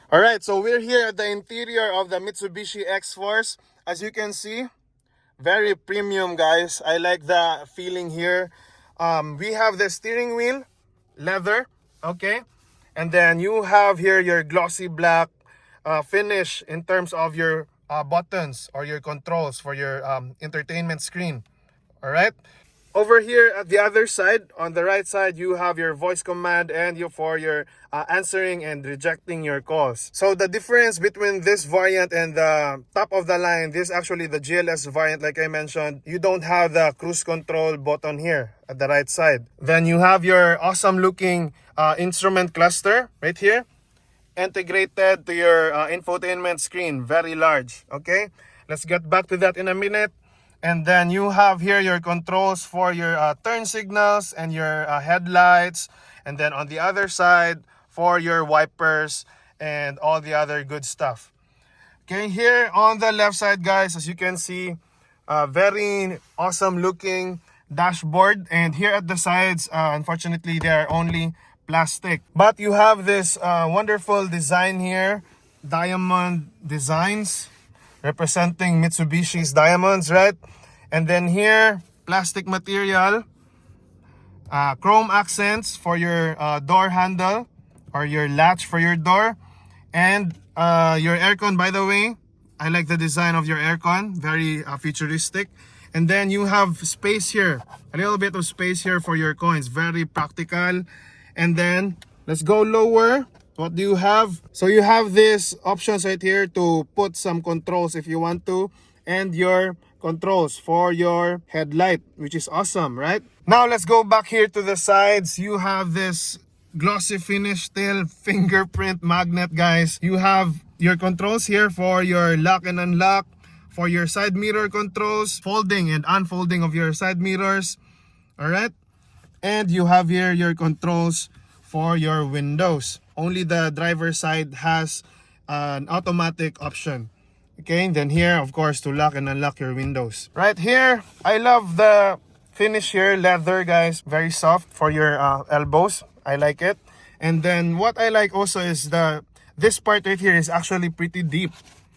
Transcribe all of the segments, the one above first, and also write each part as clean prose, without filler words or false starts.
All right, so we're here at the interior of the Mitsubishi XForce. As you can see, very premium, guys. I like the feeling here. We have the steering wheel, leather, okay? And then you have here your glossy black finish in terms of your buttons or your controls for your entertainment screen. All right. Over here at the other side, on the right side, you have your voice command and you for your answering and rejecting your calls. So the difference between this variant and the top of the line, this is actually the GLS variant, like I mentioned. You don't have the cruise control button here at the right side. Then you have your awesome looking instrument cluster right here, integrated to your infotainment screen, very large. Okay, let's get back to that in a minute. And then you have here your controls for your turn signals and your headlights. And then on the other side for your wipers and all the other good stuff. Okay, here on the left side, guys, as you can see, very awesome looking dashboard. And here at the sides, unfortunately, they are only plastic. But you have this wonderful design here, diamond designs, representing Mitsubishi's diamonds, right? And then here, plastic material, chrome accents for your door handle or your latch for your door, and your aircon. By the way, I like the design of your aircon, very futuristic. And then you have space here, a little bit of space here for your coins, very practical. And then let's go lower. What do you have? So you have these options right here to put some controls if you want to, and your controls for your headlight, which is awesome, right? Now let's go back here to the sides. You have this glossy finish still, fingerprint magnet, guys. You have your controls here for your lock and unlock, for your side mirror controls, folding and unfolding of your side mirrors. All right. And you have here your controls for your windows. Only the driver side has an automatic option. Okay, then here, of course, to lock and unlock your windows. Right here, I love the finish here, leather, guys. Very soft for your elbows. I like it. And then what I like also is this part right here is actually pretty deep.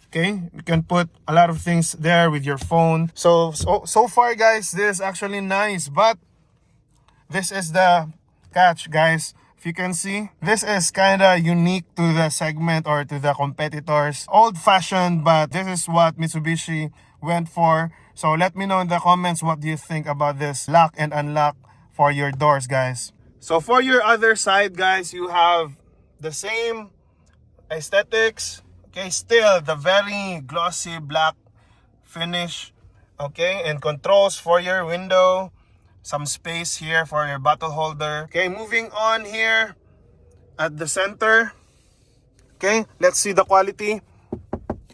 Okay, you can put a lot of things there with your phone. So far, guys, this is actually nice. But this is the catch, guys. If you can see, this is kind of unique to the segment or to the competitors. Old-fashioned, but this is what Mitsubishi went for. So let me know in the comments what do you think about this lock and unlock for your doors, guys. So for your other side, guys, you have the same aesthetics. Okay, still the very glossy black finish. Okay, and controls for your window. Some space here for your bottle holder. Okay, moving on here at the center. Okay, let's see the quality.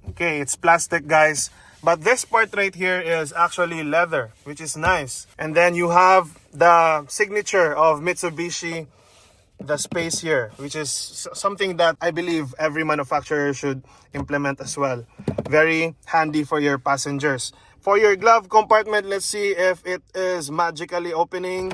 Okay, it's plastic, guys. But this part right here is actually leather, which is nice. And then you have the signature of Mitsubishi, the space here, which is something that I believe every manufacturer should implement as well. Very handy for your passengers. For your glove compartment, let's see if it is magically opening.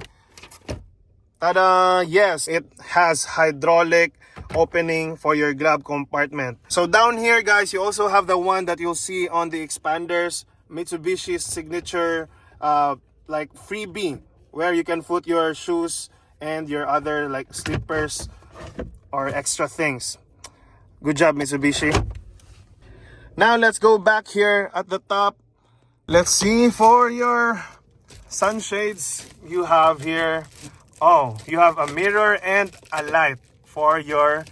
Ta-da! Yes, it has hydraulic opening for your glove compartment. So down here, guys, you also have the one that you'll see on the expanders, Mitsubishi's signature like freebie, where you can put your shoes and your other like slippers or extra things. Good job, Mitsubishi. Now let's go back here at the top. Let's see for your sunshades. You have here, you have a mirror and a light for your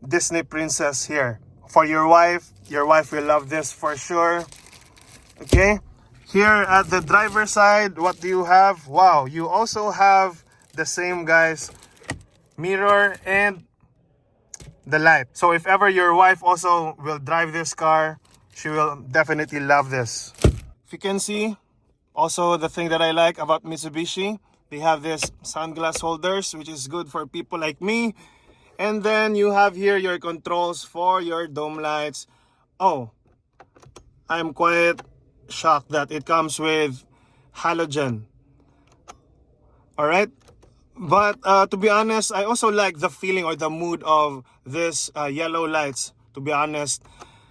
Disney princess here. For your wife will love this for sure. Okay, here at the driver's side, what do you have? Wow, you also have the same, guys, mirror and the light. So if ever your wife also will drive this car, she will definitely love this. If you can see, also the thing that I like about Mitsubishi, they have this sunglass holders, which is good for people like me. And then you have here your controls for your dome lights. Oh, I'm quite shocked that it comes with halogen. All right, But to be honest, I also like the feeling or the mood of this yellow lights, to be honest.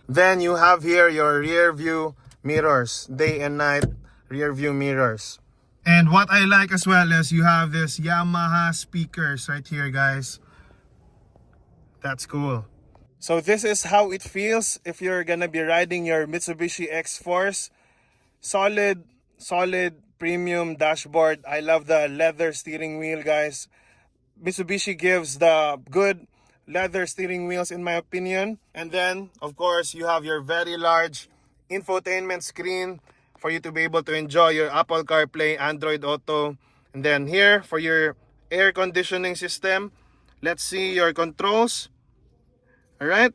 Then you have here your rear view mirrors, day and night rear view mirrors. And what I like as well is you have this Yamaha speakers right here, guys. That's cool. So this is how it feels if you're gonna be riding your Mitsubishi X-Force. Solid premium dashboard. I love the leather steering wheel, guys. Mitsubishi gives the good leather steering wheels in my opinion. And then of course you have your very large infotainment screen for you to be able to enjoy your Apple CarPlay, Android Auto. And then here for your air conditioning system, let's see your controls. All right,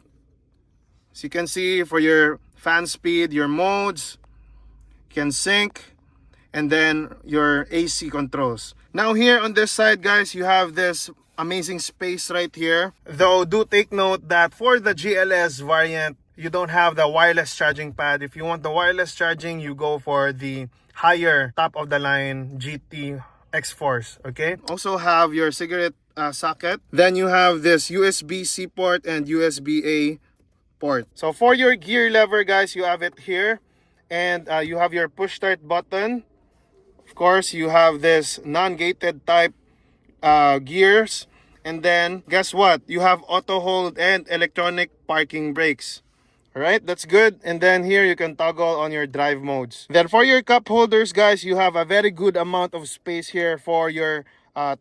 so you can see for your fan speed, your modes, you can sync, and then your AC controls. Now here on this side, guys, you have this amazing space right here. Though do take note that for the GLS variant, you don't have the wireless charging pad. If you want the wireless charging, you go for the higher top of the line GT XForce. Okay, also have your cigarette socket. Then you have this USB-C port and USB-A port. So for your gear lever, guys, you have it here, and you have your push start button. Of course, you have this non-gated type gears, and then guess what? You have auto hold and electronic parking brakes. All right, that's good. And then here you can toggle on your drive modes. Then for your cup holders, guys, you have a very good amount of space here for your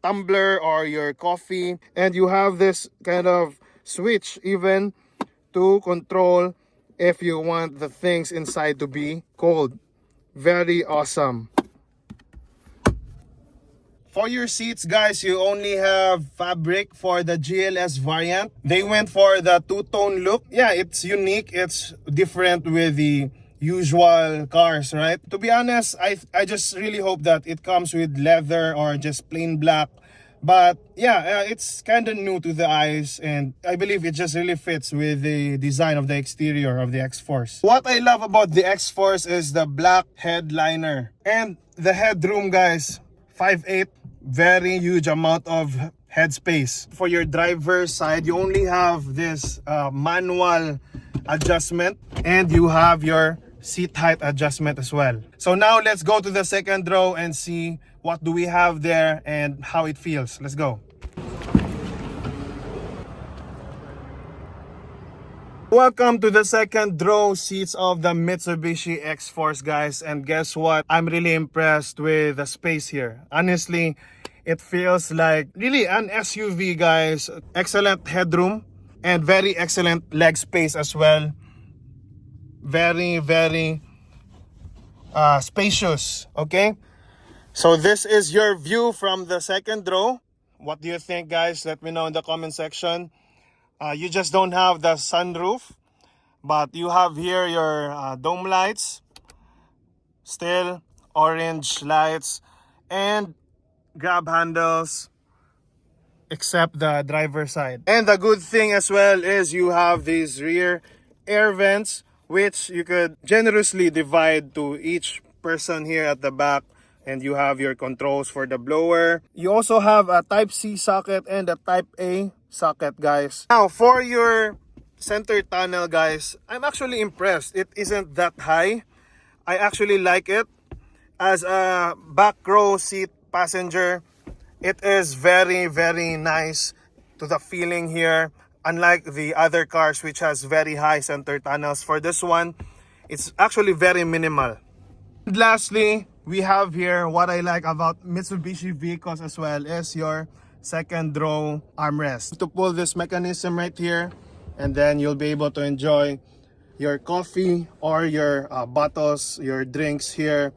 tumbler or your coffee. And you have this kind of switch even to control if you want the things inside to be cold. Very awesome. For your seats, guys, you only have fabric for the GLS variant. They went for the two-tone look. Yeah, it's unique. It's different with the usual cars, right? To be honest, I just really hope that it comes with leather or just plain black. But yeah, it's kind of new to the eyes, and I believe it just really fits with the design of the exterior of the X-Force. What I love about the X-Force is the black headliner and the headroom, guys. 5'8", very huge amount of headspace. For your driver's side, you only have this manual adjustment, and you have your seat height adjustment as well. So now let's go to the second row and see what do we have there and how it feels. Let's go. Welcome to the second row seats of the Mitsubishi X-Force, guys. And guess what? I'm really impressed with the space here. Honestly, it feels like really an SUV, guys. Excellent headroom and very excellent leg space as well. Very spacious, okay? So this is your view from the second row. What do you think, guys? Let me know in the comment section. You just don't have the sunroof, but you have here your dome lights, still orange lights, and grab handles, except the driver's side. And the good thing as well is you have these rear air vents, which you could generously divide to each person here at the back. And you have your controls for the blower. You also have a Type C socket and a Type A socket, guys. Now, for your center tunnel, guys, I'm actually impressed. It isn't that high. I actually like it. As a back row seat passenger, it is very nice to the feeling here. Unlike the other cars which has very high center tunnels, for this one, it's actually very minimal. And lastly, we have here what I like about Mitsubishi vehicles as well is your second row armrest. To pull this mechanism right here, and then you'll be able to enjoy your coffee or your bottles, your drinks here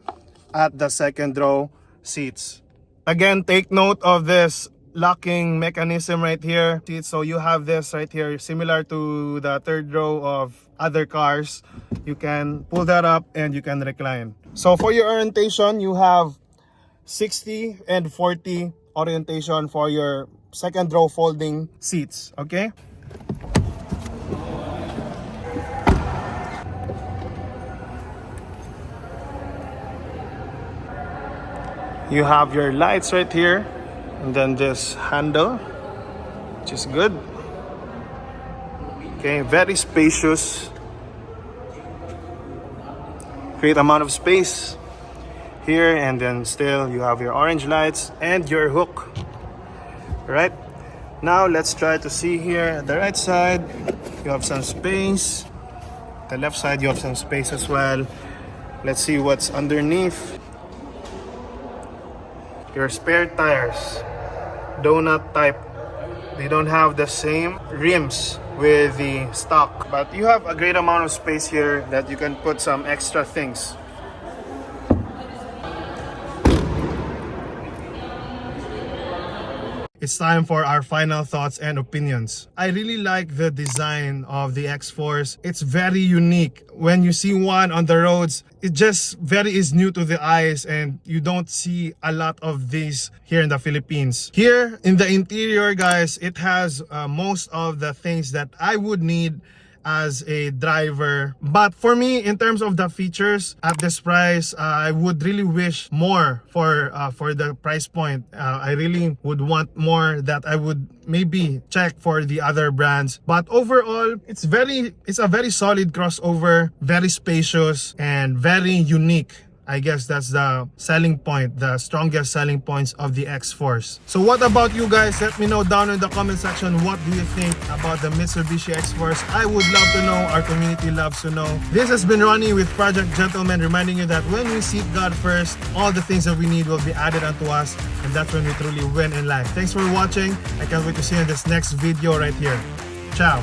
at the second row seats. Again, take note of this locking mechanism right here. So you have this right here, similar to the third row of other cars. You can pull that up and you can recline. So for your orientation, you have 60 and 40 orientation for your second row folding seats, okay? You have your lights right here, And then this handle, which is good. Okay, very spacious. Great amount of space here, and then still you have your orange lights and your hook. Right now, let's try to see here. The right side, you have some space. The left side, you have some space as well. Let's see what's underneath. Your spare tires, donut type. They don't have the same rims with the stock, but you have a great amount of space here that you can put some extra things. It's time for our final thoughts and opinions. I really like the design of the XForce. It's very unique. When you see one on the roads, it just very is new to the eyes, and you don't see a lot of these here in the Philippines. Here in the interior, guys, it has most of the things that I would need as a driver. But for me, in terms of the features at this price, I would really wish more for the price point. I really would want more that I would maybe check for the other brands. But overall, it's a very solid crossover, very spacious and very unique. I guess that's the selling point, the strongest selling points of the XForce. So what about you guys? Let me know down in the comment section, what do you think about the Mitsubishi XForce? I would love to know. Our community loves to know. This has been Ronnie with Project Gentleman, reminding you that when we seek God first, all the things that we need will be added unto us, and that's when we truly win in life. Thanks for watching. I can't wait to see you in this next video right here. Ciao.